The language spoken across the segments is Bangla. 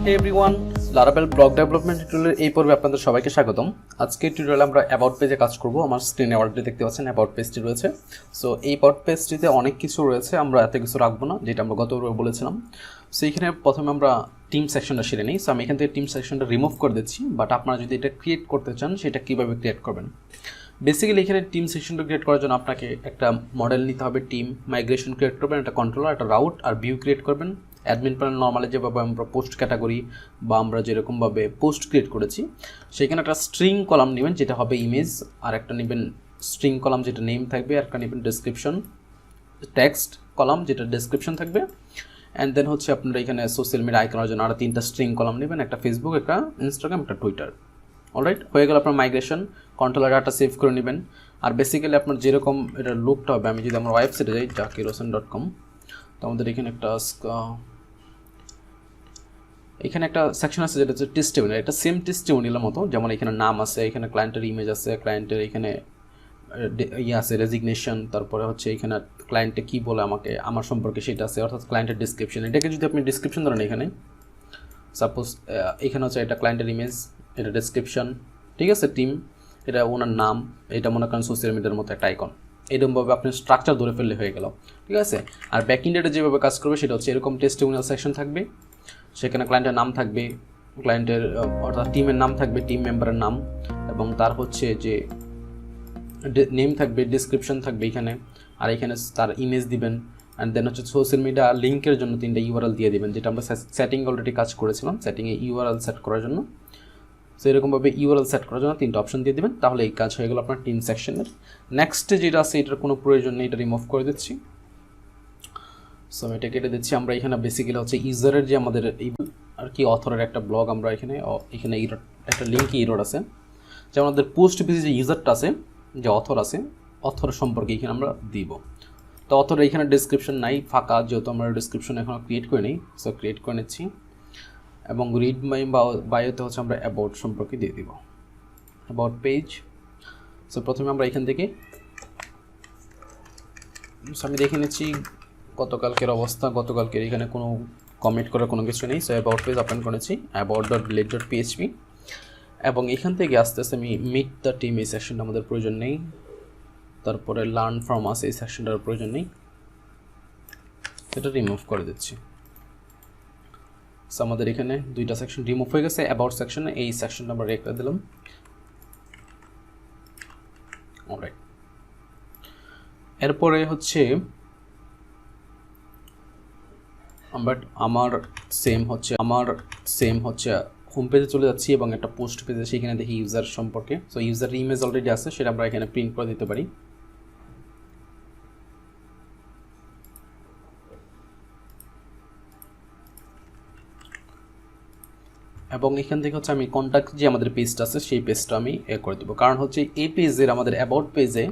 হে এভরিওয়ান, লারাভেল ব্লগ ডেভেলপমেন্ট টিউটোরিয়ালের এই পর্বে আপনাদের সবাইকে স্বাগতম। আজকে টিউটোরিয়ালে আমরা অ্যাবাউট পেজে কাজ করব। আমার স্ক্রিনে অলরেডি দেখতে পাচ্ছেন অ্যাবাউট পেজটি রয়েছে। সো এই অ্যাবাউট পেজটিতে অনেক কিছু রয়েছে, আমরা এত কিছু রাখবো না, যেটা আমরা গতবার বলেছিলাম। সো এইখানে প্রথমে আমরা টিম সেকশনটা সেরে নিই। সো আমি এখান থেকে টিম সেকশনটা রিমুভ করে দিচ্ছি, বাট আপনারা যদি এটা ক্রিয়েট করতে চান সেটা কীভাবে ক্রিয়েট করবেন। বেসিক্যালি এখানে টিম সেকশনটা ক্রিয়েট করার জন্য আপনাকে একটা মডেল নিতে হবে। টিম মাইগ্রেশন ক্রিয়েট করবেন, একটা কন্ট্রোলার, একটা রাউট আর ভিউ ক্রিয়েট করবেন। অ্যাডমিন প্যানেল নর্মালি যেভাবে আমরা পোস্ট ক্যাটাগরি বা আমরা যেরকমভাবে পোস্ট ক্রিয়েট করেছি, সেখানে একটা স্ট্রিং কলাম নেবেন যেটা হবে ইমেজ, আর একটা নেবেন স্ট্রিং কলাম যেটা নেম থাকবে, আর একটা নেবেন ডেসক্রিপশন টেক্সট কলাম যেটা ডেসক্রিপশন থাকবে। অ্যান্ড দেন হচ্ছে আপনারা এখানে সোশ্যাল মিডিয়া আইকনের জন্য আরও 3টা স্ট্রিং কলাম নেবেন, একটা ফেসবুক, একটা ইনস্টাগ্রাম, একটা টুইটার। অলরাইট, হয়ে গেল আপনার মাইগ্রেশন। কন্ট্রোলার ডাটা সেভ করে নেবেন। আর বেসিক্যালি আপনার যেরকম এটা লুকটা হবে, আমি যদি আমার ওয়েবসাইটে যাই zakir.com, তো আমাদের এখানে একটা সেকশন আছে যেটা হচ্ছে টেস্টিমোনিয়াল। এটা সেম টেস্টিমোনিয়ালের মতো, যেমন এখানে নাম আছে, এখানে ক্লায়েন্টের ইমেজ আছে, ক্লায়েন্টের এখানে আছে রেজিগনেশন, তারপরে হচ্ছে এখানে ক্লায়েন্টে কী বলে আমাকে আমার সম্পর্কে সেটা আছে, অর্থাৎ ক্লায়েন্টের ডিসক্রিপশন। এটাকে যদি আপনি ডিসক্রিপশন ধরেন, এখানে সাপোজ এখানে হচ্ছে এটা ক্লায়েন্টের ইমেজ, এটা ডেসক্রিপশন, ঠিক আছে, টিম, এটা ওনার নাম, এটা মনে করেন সোশ্যাল মিডিয়ার মতো একটা আইকন। এরকমভাবে আপনি স্ট্রাকচার ধরে ফেললে হয়ে গেল, ঠিক আছে। আর ব্যাকএন্ডে যেভাবে কাজ করবে সেটা হচ্ছে এরকম টেস্টিমোনিয়াল সেকশন থাকবে, সেখানে ক্লায়েন্টের নাম থাকবে, ক্লায়েন্টের অর্থাৎ টিমের নাম থাকবে, টিম মেম্বারের নাম, এবং তার হচ্ছে যে নেম থাকবে, ডিসক্রিপশন থাকবে এখানে, আর এখানে তার ইমেজ দিবেন। অ্যান্ড দেন হচ্ছে সোশ্যাল মিডিয়া লিঙ্কের জন্য 3টা ইউআরএল দিয়ে দিবেন, যেটা আমরা সেটিং অলরেডি কাজ করেছিলাম, সেটিংয়ে ইউআরএল সেট করার জন্য। সো এরকমভাবে ইউআরএল সেট করার জন্য 3টা অপশন দিয়ে দেবেন, তাহলে এই কাজ হয়ে গেল আপনার টিম সেকশনের। নেক্সট যেটা আছে এটার কোনো প্রয়োজন নেই, এটা রিমুভ করে দিচ্ছি। সো আমি এটা কেটে দিচ্ছি। আমরা এখানে বেসিক্যালি হচ্ছে ইউজারের যে আমাদের এই আর কি অথরের একটা ব্লগ, আমরা এখানে একটা লিঙ্ক ইরোড আছে, যেমন আমাদের পোস্ট পেজে যে ইউজারটা আছে, যে অথর আছে, অথর সম্পর্কে এখানে আমরা দিব। তো অথর এখানে ডিসক্রিপশন নাই, ফাঁকা, যেহেতু আমরা ডিসক্রিপশন এখনও ক্রিয়েট করে নিই। সো ক্রিয়েট করে নিচ্ছি, এবং রিড মাই বায়োতে হচ্ছে আমরা অ্যাবাউট সম্পর্কে দিয়ে দিব, অ্যাবাউট পেজ। সো প্রথমে আমরা এখান থেকে আমি দেখে নিচ্ছি গতকালকের অবস্থা। গতকালকের এখানে কোনো কমেন্ট করার কোনো কিছু নেই। সো অ্যাবাউট পেজ ওপেন করেছি, about.blade.php, এবং এখান থেকে আস্তে আস্তে আমি মিট দ্য টিম, এই সেকশনটা আমাদের প্রয়োজন নেই। তারপরে লার্ন ফ্রম আস, এই সেকশনটার প্রয়োজন নেই, এটা রিমুভ করে দিচ্ছি। সো আমাদের এখানে 2টা সেকশন রিমুভ হয়ে গেছে। অ্যাবাউট সেকশনে এই সেকশনটা আমরা রেখে দিলাম। অলরাইট, এরপরে হচ্ছে আমার সেম হচ্ছে হোম পেজে চলে যাচ্ছি, এবং একটা পোস্ট পেজে, সেখানে দেখি ইউজার সম্পর্কে। সো ইউজার ইমেজ অলরেডি আছে, সেটা আমরা এখানে প্রিন্ট করে দিতে পারি। এবং এখান থেকে হচ্ছে আমি কন্ট্যাক্ট যে আমাদের পেজটা আছে সেই পেজটা আমি করে দেবো, কারণ হচ্ছে এই পেজের আমাদের অ্যাবাউট পেজে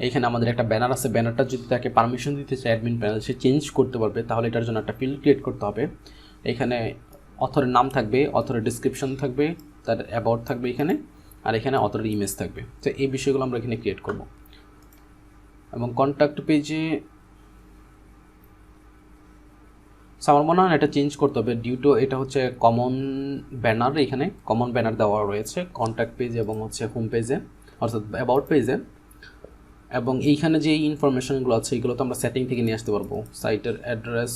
এখানে আমাদের একটা ব্যানার আছে। ব্যানারটা যদি তাকে পারমিশন দিতে চায় অ্যাডমিন প্যানেল, সে চেঞ্জ করতে পারবে, তাহলে এটার জন্য একটা ফিল্ড ক্রিয়েট করতে হবে। এখানে অথরের নাম থাকবে, অথরের ডিসক্রিপশন থাকবে, তার অ্যাবাউট থাকবে এখানে, আর এখানে অথরের ইমেজ থাকবে। তো এই বিষয়গুলো আমরা এখানে ক্রিয়েট করব। এবং কন্ট্যাক্ট পেজে আমার মনে হয় এটা চেঞ্জ করতে হবে, ডিউ টু এটা হচ্ছে কমন ব্যানার, এখানে কমন ব্যানার দেওয়া রয়েছে কন্ট্যাক্ট পেজ এবং হচ্ছে হোম পেজে, অর্থাৎ অ্যাবাউট পেজে। এবং এইখানে যে ইনফরমেশনগুলো আছে এগুলো তো আমরা সেটিং থেকে নিয়ে আসতে পারবো। সাইটের অ্যাড্রেস,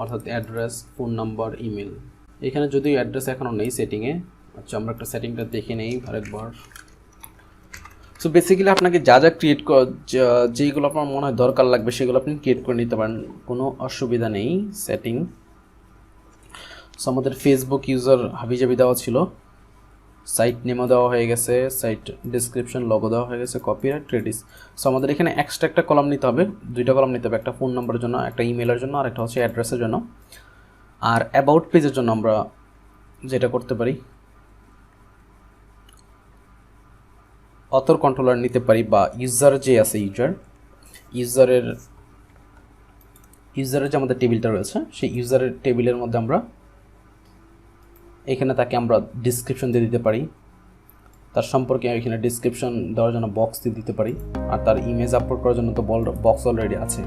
অর্থাৎ অ্যাড্রেস, ফোন নাম্বার, ইমেল। এখানে যদিও অ্যাড্রেস এখনও নেই সেটিংয়ে। আচ্ছা, আমরা একটা সেটিংটা দেখে নেই আরেকবার। সো বেসিক্যালি আপনাকে যা যা ক্রিয়েট যেইগুলো আপনার মনে হয় দরকার লাগবে সেগুলো আপনি ক্রিয়েট করে নিতে পারেন, কোনো অসুবিধা নেই। সেটিং, সো আমাদের ফেসবুক ইউজার হাবিজাবি দেওয়া ছিল, সাইট নেমও দেওয়া হয়ে গেছে, সাইট ডিসক্রিপশন, লগো দেওয়া হয়ে গেছে, কপিরাইট, ক্রেডিটস। সো আমাদের এখানে এক্সট্রা একটা কলাম নিতে হবে, 2টা কলাম নিতে হবে, একটা ফোন নাম্বারের জন্য, একটা ইমেলের জন্য, আর একটা হচ্ছে অ্যাড্রেসের জন্য। আর অ্যাবাউট পেজের জন্য আমরা যেটা করতে পারি, অথর কন্ট্রোলার নিতে পারি, বা ইউজার যে আছে ইউজারের যে আমাদের টেবিলটা রয়েছে, সেই ইউজারের টেবিলের মধ্যে আমরা এখানে তাকে আমরা ডিসক্রিপশন দিয়ে দিতে পারি, তার সম্পর্কে এখানে ডিসক্রিপশন দেওয়ার জন্য বক্স দিয়ে দিতে পারি, আর তার ইমেজ আপলোড করার জন্য তো বক্স অলরেডি আছে।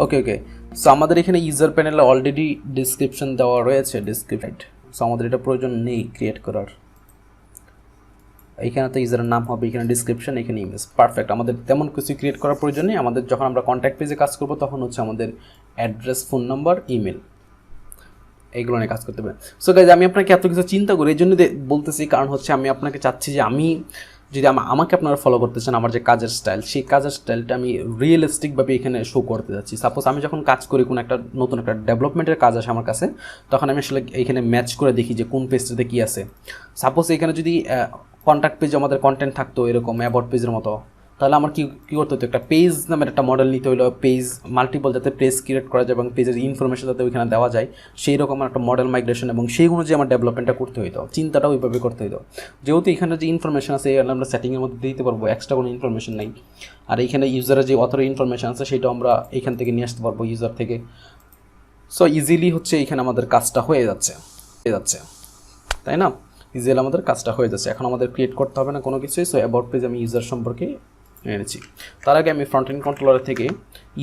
ওকে, সো আমাদের এখানে ইউজার প্যানেলে অলরেডি ডিসক্রিপশন দেওয়া রয়েছে, সো আমাদের এটা প্রয়োজন নেই ক্রিয়েট করার। এইখানে তো ইউজারের নাম হবে, এখানে ডিসক্রিপশন, এখানে ইমেজ, পারফেক্ট। আমাদের তেমন কিছু ক্রিয়েট করার প্রয়োজন নেই। আমাদের যখন আমরা কন্ট্যাক্ট পেজে কাজ করব তখন হচ্ছে আমাদের অ্যাড্রেস, ফোন নাম্বার, ইমেল এইগুলো নিয়ে কাজ করতে পারেন। সো গাইজ আমি আপনাকে এত কিছু চিন্তা করি এই জন্য বলতেছি, কারণ হচ্ছে আমি আপনাকে চাচ্ছি যে আমি যদি আমাকে আপনারা ফলো করতে চান, আমার যে কাজের স্টাইল, সেই কাজের স্টাইলটা আমি রিয়েলিস্টিকভাবে এখানে শো করতে যাচ্ছি। সাপোজ আমি যখন কাজ করি, কোনো একটা নতুন একটা ডেভেলপমেন্টের কাজ আসে আমার কাছে, তখন আমি আসলে এইখানে ম্যাচ করে দেখি যে কোন পেজটাতে কী আছে। সাপোজ এখানে যদি কন্ট্যাক্ট পেজে আমাদের কন্টেন্ট থাকতো এরকম অ্যাবাউট পেজের মতো, তাহলে আমার কী করতে হতো, একটা পেজ নামের একটা মডেল নিতে হলো, পেজ মাল্টিপল যাতে পেজ ক্রিয়েট করা যায় এবং পেজের ইনফরমেশন যাতে ওইখানে দেওয়া যায়, সেই রকম একটা মডেল মাইগ্রেশন এবং সেই অনুযায়ী আমার ডেভেলপমেন্টটা করতে হতো, চিন্তাটা ওইভাবে করতে হতো। যেহেতু এখানে যে ইনফরমেশন আছে আমরা সেটিংয়ের মধ্যে দিতে পারবো, এক্সট্রা কোনো ইনফরমেশন নেই। আর এইখানে ইউজারের যে অথর ইনফরমেশন আছে সেটাও আমরা এখান থেকে নিয়ে আসতে পারবো ইউজার থেকে। সো ইজিলি হচ্ছে এখানে আমাদের কাজটা হয়ে যাচ্ছে, তাই না? ইজিলি আমাদের কাজটা হয়ে যাচ্ছে। এখন আমাদের ক্রিয়েট করতে হবে না কোনো কিছুই। সো অ্যাবাউট পেজ আমি ইউজার সম্পর্কে এনেছি। তার আগে আমি ফ্রন্ট এন্ড কন্ট্রোলার থেকে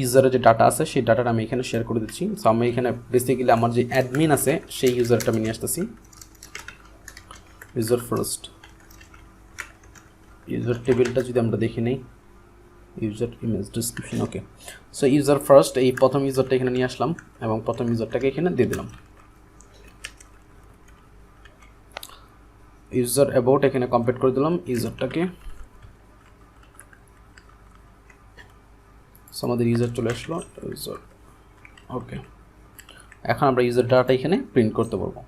ইউজারের যে ডাটা আছে সেই ডাটাটা আমি এখানে শেয়ার করে দিচ্ছি। সো আমি এখানে বেসিক্যালি আমার যে অ্যাডমিন আছে সেই ইউজারটা আমি নিয়ে আসতেছি। ইউজার ফার্স্ট, ইউজার টেবিলটা যদি আমরা দেখে নিই, ইউজার ইমেজ ডিসক্রিপশন, ওকে। সো ইউজার ফার্স্ট, এই প্রথম ইউজারটা এখানে নিয়ে আসলাম এবং প্রথম ইউজারটাকে এখানে দিয়ে দিলাম। ইউজার অ্যাবাউট এখানে কমপ্লিট করে দিলাম ইউজারটাকে। আমাদের ইউজার চলে আসলো, ইউজার, ওকে। এখন আমরা ইউজার ডাটা এখানে প্রিন্ট করতে পারবো।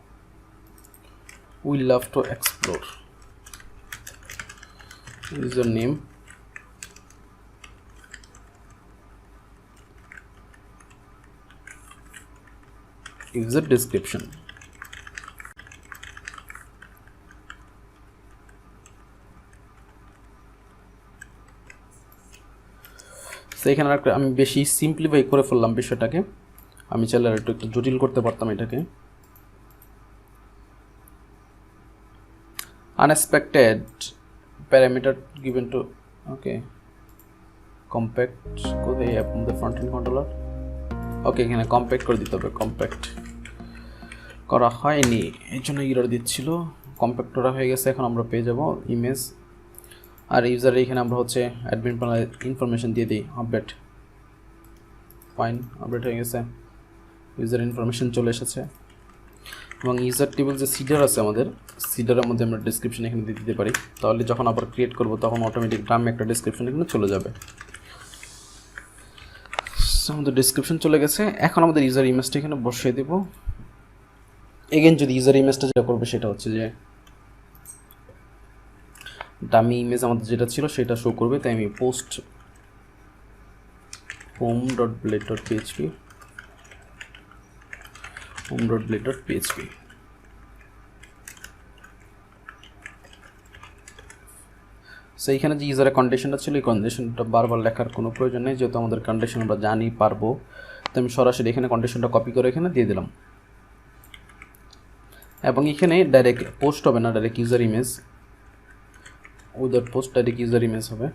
We love to explore, user name, user description. এখানে আমি বেশি সিম্পলিফাই করে ফেললাম বিষয়টাকে। আমি চাইলে আর একটু জটিল করতে পারতাম এটাকে। Unexpected parameter given to, okay. Compact কোথায় আপনাদের ফ্রন্ট এন্ড কন্ট্রোলার, ওকে, এখানে কম্প্যাক্ট করে দিতে হবে। কম্প্যাক্ট করা হয়নি এই জন্য ইরর দিচ্ছিল। কম্প্যাক্ট করা হয়ে গেছে, এখন আমরা পেয়ে যাব ইমেজ। আর ইউজারের এখানে আমরা হচ্ছে অ্যাডমিন প্যানেল ইনফরমেশন দিয়ে দিই, আপডেট, ফাইন, আপডেট হয়ে গেছে, ইউজার ইনফরমেশন চলে এসেছে। এবং ইউজার টেবিল যে সিডার আছে আমাদের, সিডারের মধ্যে আমরা ডিসক্রিপশন এখানে দিয়ে দিতে পারি, তাহলে যখন আবার ক্রিয়েট করব তখন অটোমেটিক গ্রামে একটা ডিসক্রিপশন এখানে চলে যাবে। আমাদের ডিসক্রিপশন চলে গেছে। এখন আমাদের ইউজার ইমেজটা এখানে বসিয়ে দেব। এগেন যদি ইউজার ইমেজটা যেটা করবে সেটা হচ্ছে যে ডামি ইমেজ আমাদের যেটা ছিল সেটা শো করবে, তাই আমি পোস্ট home.blade.php home.blade.php। সো এইখানে যে ইউজারের কন্ডিশনটা ছিল এই কন্ডিশনটা বারবার লেখার কোনো প্রয়োজন নেই, যেহেতু আমাদের কন্ডিশন আমরা জানি পারবো। তো আমি সরাসরি এখানে কন্ডিশনটা কপি করে এখানে দিয়ে দিলাম এবং এখানে ডাইরেক্ট পোস্ট হবে না, direct user image, without post direct user image হবে।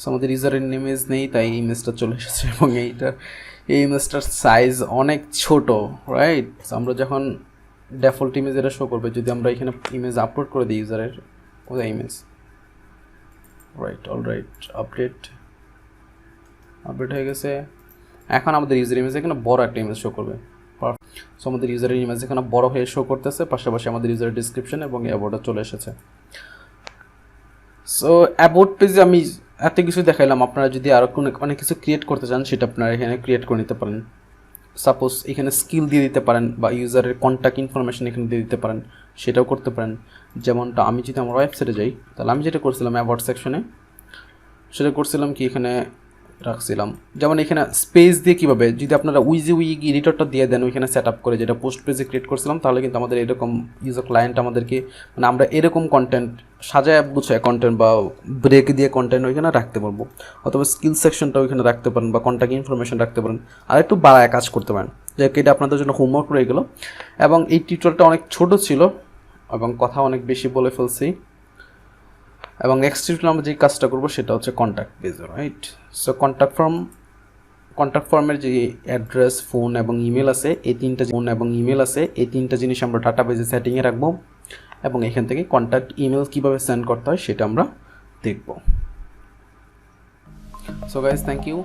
সো আমাদের ইউজারের ইমেজ নেই তাই ইমেজটা চলে এসেছে এবং এই ইমেজটার সাইজ অনেক ছোট, রাইট? আমরা যখন ডিফল্ট ইমেজ এটা শো করবে, যদি আমরা এখানে ইমেজ আপলোড করে দিই ইউজারের, কোথায় ইমেজ, রাইট, অলরাইট, আপডেট হয়ে গেছে। এখন আমাদের ইউজার ইমেজ এখানে বড় একটা ইমেজ শো করবে। সো আমাদের ইউজারের ইমেজ এখানে বড় হয়ে শো করতেছে, পাশাপাশি আমাদের ইউজারের ডিসক্রিপশন এবং অ্যাবাউটটা চলে এসেছে। সো অ্যাবাউট পেজে আমি এত কিছু দেখাইলাম। আপনারা যদি আরও অনেক কিছু ক্রিয়েট করতে চান সেটা আপনারা এখানে ক্রিয়েট করে নিতে পারেন। সাপোজ এখানে স্কিল দিয়ে দিতে পারেন বা ইউজারের কন্ট্যাক্ট ইনফরমেশন এখানে দিয়ে দিতে পারেন, সেটাও করতে পারেন। যেমনটা আমি যদি আমার ওয়েবসাইটে যাই, তাহলে আমি যেটা করছিলাম অ্যাবাউট সেকশনে, সেটা করছিলাম কি এখানে রাখছিলাম, যেমন এখানে স্পেস দিয়ে কীভাবে যদি আপনারা উইগি এডিটরটা দিয়ে দেন ওইখানে সেট আপ করে, যেটা পোস্ট পেজে ক্রিয়েট করছিলাম, তাহলে কিন্তু আমাদের এরকম ইউজার ক্লায়েন্ট আমাদেরকে, মানে আমরা এরকম কন্টেন্ট সাজায় গুছায় কন্টেন্ট বা ব্রেক দিয়ে কন্টেন্ট ওইখানে রাখতে পারবো, অথবা স্কিল সেকশনটা ওইখানে রাখতে পারেন বা কন্ট্যাক্ট ইনফরমেশন রাখতে পারেন, আর একটু বাড়ায় কাজ করতে পারেন। যাই হোক, এটা আপনাদের জন্য হোমওয়ার্ক রয়ে গেলো। এবং এই টিউটোরিয়ালটা অনেক ছোট ছিল এবং কথা অনেক বেশি বলে ফেলছি। এবং নেক্সট টিউটোরিয়ালে আমরা যে কাজটা করবো সেটা হচ্ছে contact page, right? So contact form contact ফর্মের যে অ্যাড্রেস, ফোন এবং ইমেল আছে, এই তিনটা জিনিস আমরা ডাটাবেজে সেটিংয়ে রাখবো এবং এখান থেকে কন্ট্যাক্ট ইমেল কীভাবে সেন্ড করতে হয় সেটা আমরা দেখব। So guys, thank you.